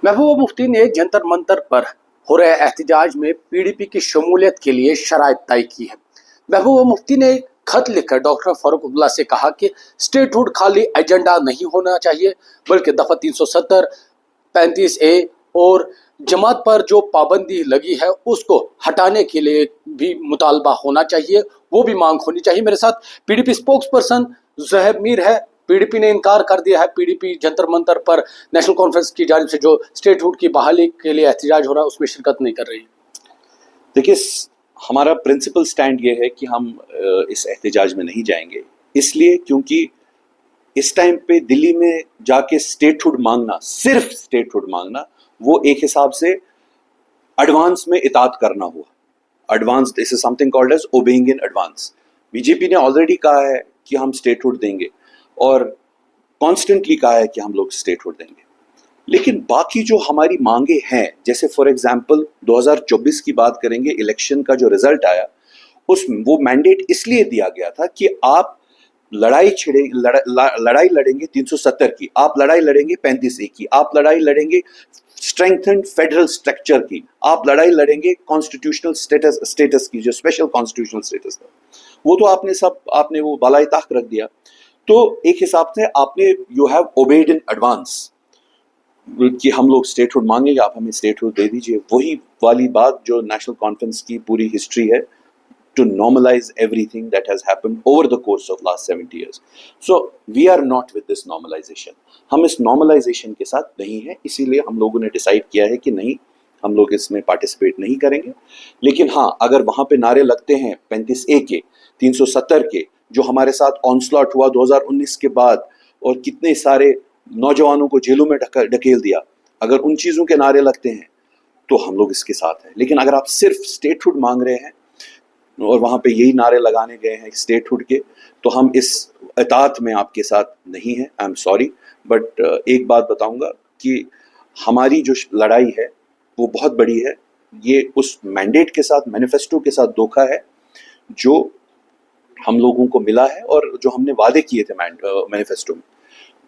महबूबा मुफ्ती ने जंतर मंतर पर हो रहे एहतजाज में पीडीपी की शमूलियत के लिए शराइत तय की है। महबूबा मुफ्ती ने खत लिखकर डॉक्टर फारूक अब्दुल्ला से कहा कि स्टेटहुड खाली एजेंडा नहीं होना चाहिए, बल्कि दफा 370, 35A और जमात पर जो पाबंदी लगी है उसको हटाने के लिए भी मुतालबा होना चाहिए, वो भी मांग होनी चाहिए। मेरे साथ PDP spokes person Zuhaib Mir है। पीडीपी ने इनकार कर दिया है, पीडीपी जंतर मंतर पर नेशनल कॉन्फ्रेंस की जानिब से जो स्टेटहुड की बहाली के लिए एहतजाज हो रहा है उसमें शिरकत नहीं कर रही। देखिए, हमारा प्रिंसिपल स्टैंड ये है कि हम इस एहतजाज में नहीं जाएंगे, इसलिए क्योंकि इस टाइम पे दिल्ली में जाके स्टेटहुड मांगना, सिर्फ स्टेटहुड मांगना, वो एक हिसाब से एडवांस में इताअत करना हुआ। Advance, this is something called as obeying in advance. BJP ने ऑलरेडी कहा है कि हम स्टेटहुड देंगे और कॉन्स्टेंटली कहा है कि हम लोग स्टेटहुड देंगे, लेकिन बाकी जो हमारी मांगे हैं, जैसे फॉर एग्जांपल 2024 की बात करेंगे, इलेक्शन का जो रिजल्ट आया, उस वो मैंडेट इसलिए दिया गया था कि आप लड़ाई लड़ेंगे 370 की, आप लड़ाई लड़ेंगे 35A की, आप लड़ाई लड़ेंगे स्ट्रेंथन्ड फेडरल स्ट्रक्चर की, आप लड़ाई लड़ेंगे कॉन्स्टिट्यूशनल स्टेटस की, जो स्पेशल कॉन्स्टिट्यूशनल स्टेटस था, वो तो आपने वो बालाई ताक रख दिया। तो एक हिसाब से आपने you have obeyed in advance कि हम लोग स्टेटहुड मांगेंगे, आप हमें स्टेटहुड दे दीजिए। वही वाली बात जो नेशनल कॉन्फ्रेंस की पूरी हिस्ट्री है, to normalize everything that has happened over the course of last 70 years. So we are not with this normalization. हम इस normalization के साथ नहीं है, इसीलिए हम लोगों ने डिसाइड किया है कि नहीं, हम लोग इसमें पार्टिसिपेट नहीं करेंगे। लेकिन हाँ, अगर वहाँ पे नारे लगते हैं 35A के, 370 के, जो हमारे साथ ऑनस्लॉट हुआ 2019 के बाद और कितने सारे नौजवानों को जेलों में ढकेल दिया, अगर उन चीज़ों के नारे लगते हैं तो हम लोग इसके साथ हैं। लेकिन अगर आप सिर्फ स्टेटहुड मांग रहे हैं और वहाँ पे यही नारे लगाने गए हैं स्टेटहुड के, तो हम इस इताअत में आपके साथ नहीं हैं। आई एम सॉरी, बट एक बात बताऊंगा कि हमारी जो लड़ाई है वो बहुत बड़ी है। ये उस मैंडेट के साथ, मैनिफेस्टो के साथ धोखा है जो हम लोगों को मिला है और जो हमने वादे किए थे मैनिफेस्टो में।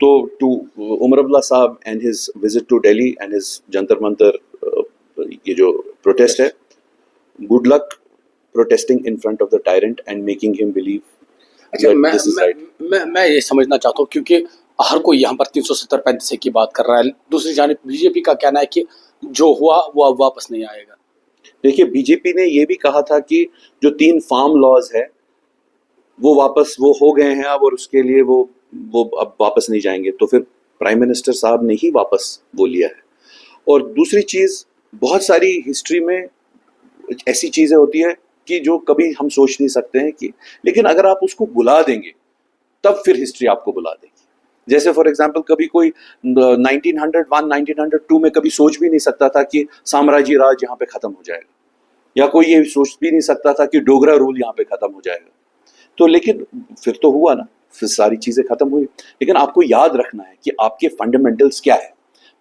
तो टू उमर अब्दुल्ला साहब and his visit to Delhi and his Jantar Mantar, ये जो प्रोटेस्ट है, good luck protesting in front of the tyrant and making him believe that this is right. मैं ये समझना चाहता हूँ, क्योंकि हर कोई यहाँ पर 370 35 की बात कर रहा है। दूसरी जानिब बीजेपी का कहना है कि जो हुआ वो अब वापस नहीं आएगा। देखिए, बीजेपी ने ये भी कहा था कि जो 3 फार्म लॉज है वो वापस वो हो गए हैं अब, और उसके लिए वो अब वापस नहीं जाएंगे। तो फिर प्राइम मिनिस्टर साहब ने ही वापस वो लिया है। और दूसरी चीज, बहुत सारी हिस्ट्री में ऐसी चीजें होती है कि जो कभी हम सोच नहीं सकते हैं कि, लेकिन अगर आप उसको बुला देंगे तब फिर हिस्ट्री आपको बुला देगी। जैसे फॉर एग्जांपल, कभी कोई 1901 1902 में कभी सोच भी नहीं सकता था कि साम्राज्य राज यहाँ पे खत्म हो जाएगा, या कोई ये सोच भी नहीं सकता था कि डोगरा रूल यहाँ पे खत्म हो जाएगा। तो लेकिन फिर तो हुआ ना, फिर सारी चीजें खत्म हुई। लेकिन आपको याद रखना है कि आपके फंडामेंटल्स क्या है।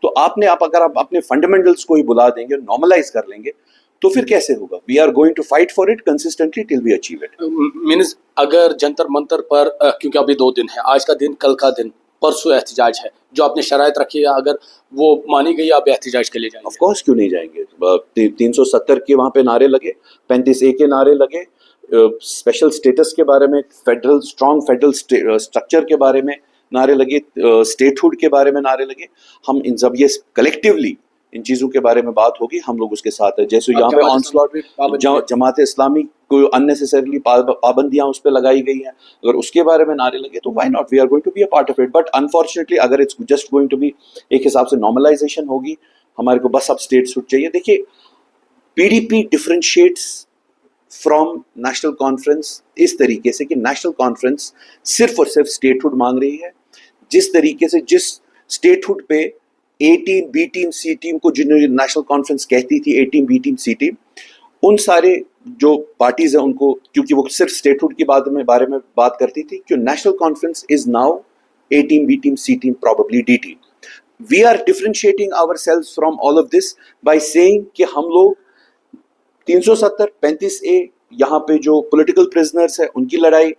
तो अगर आप अपने फंडामेंटल्स को ही बुला देंगे, नॉर्मलाइज कर लेंगे, तो फिर कैसे होगा? We are going to fight for it consistently till we achieve it. Means अगर जंतर मंतर पर, क्योंकि अभी 2 दिन है, आज का दिन, कल का दिन, परसों एहतजाज है, जो आपने शराइत रखी है अगर वो मानी गई, आप एहतजाज के लिए जाएंगे? ऑफ कोर्स, क्यों नहीं जाएंगे। 370 के वहाँ पे नारे लगे, 35A के नारे लगे, स्पेशल स्टेटस के बारे में, स्ट्रॉन्ग फेडरल स्ट्रक्चर के बारे में नारे लगे, स्टेटहुड के बारे में नारे लगे। हम इन जब ये कलेक्टिवली इन चीज़ों के बारे में बात होगी, हम लोग उसके साथ है। जैसे यहाँ पे ऑनस्लॉट, जमात इस्लामी को अननेसेसरली पाबंदियां उस पर लगाई गई हैं, अगर उसके बारे में नारे लगे तो why not, we are going to be a part of it. But unfortunately अगर it's just going to be एक हिसाब से नॉर्मलाइजेशन होगी, हमारे को बस अब स्टेटहुड चाहिए। देखिए, PDP differentiates from national conference इस तरीके से कि नेशनल कॉन्फ्रेंस सिर्फ और सिर्फ स्टेटहुड मांग रही है। जिस तरीके से, जिस स्टेटहुड पे A team, B team, C team को जिन्होंने नेशनल कॉन्फ्रेंस कहती थी, A team, B team, C team, उन सारे जो पार्टीज हैं उनको, क्योंकि वो सिर्फ स्टेटहुड की बारे में बात करती थी, कि National Conference is now A team, B team, C team, probably D team. We are differentiating ourselves from all of this by saying कि हम लोग 370 35A, यहाँ पे जो पॉलिटिकल प्रिजनर्स है उनकी लड़ाई,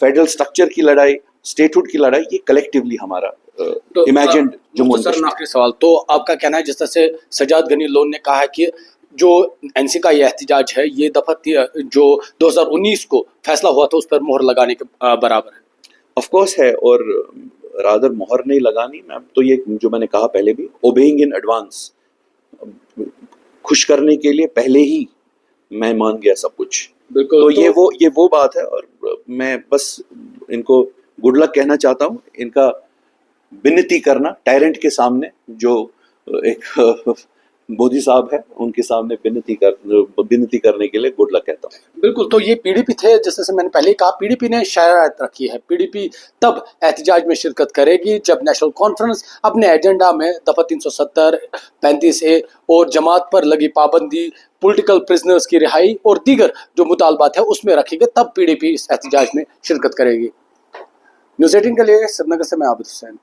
फेडरल स्ट्रक्चर की लड़ाई, स्टेटहुड की लड़ाई, ये कलेक्टिवली हमारा imagined Jammu and sir Kashmir. आखिरी सवाल तो आपका कहना है जिस तरह से सजाद गनी लोन ने कहा है कि जो एनसी का ये एहतिजाज है ये दफा जो 2019 को फैसला हुआ था उस पर मोहर लगाने के बराबर है। ऑफ कोर्स है, और रादर मोहर नहीं लगानी, मैं तो ये जो मैंने कहा पहले भी, ओबेइंग इन एडवांस, खुश करने के लिए पहले ही मैं मान गया सब कुछ। बिल्कुल, तो ये वो बात है, और मैं बस इनको गुड लक कहना चाहता हूँ। इनका विनती करना टायरेंट के सामने, जो एक मोदी साहब है उनके सामने विनती करने के लिए गुड लक कहता हूँ। बिल्कुल, तो ये पीडीपी थे, जैसे मैंने पहले ही कहा, पीडीपी ने शरारत रखी है। पीडीपी तब एहतिजाज में शिरकत करेगी जब नेशनल कॉन्फ्रेंस अपने एजेंडा में दफा 370, 35A और जमात पर लगी पाबंदी, पॉलिटिकल प्रिजनर्स की रिहाई और दीगर जो मुतालबात है उसमें रखेगी, तब पीडीपी इस एहतिजाज में शिरकत करेगी। न्यूज़ 18 के लिए श्रीनगर से मैं आबिद हुसैन।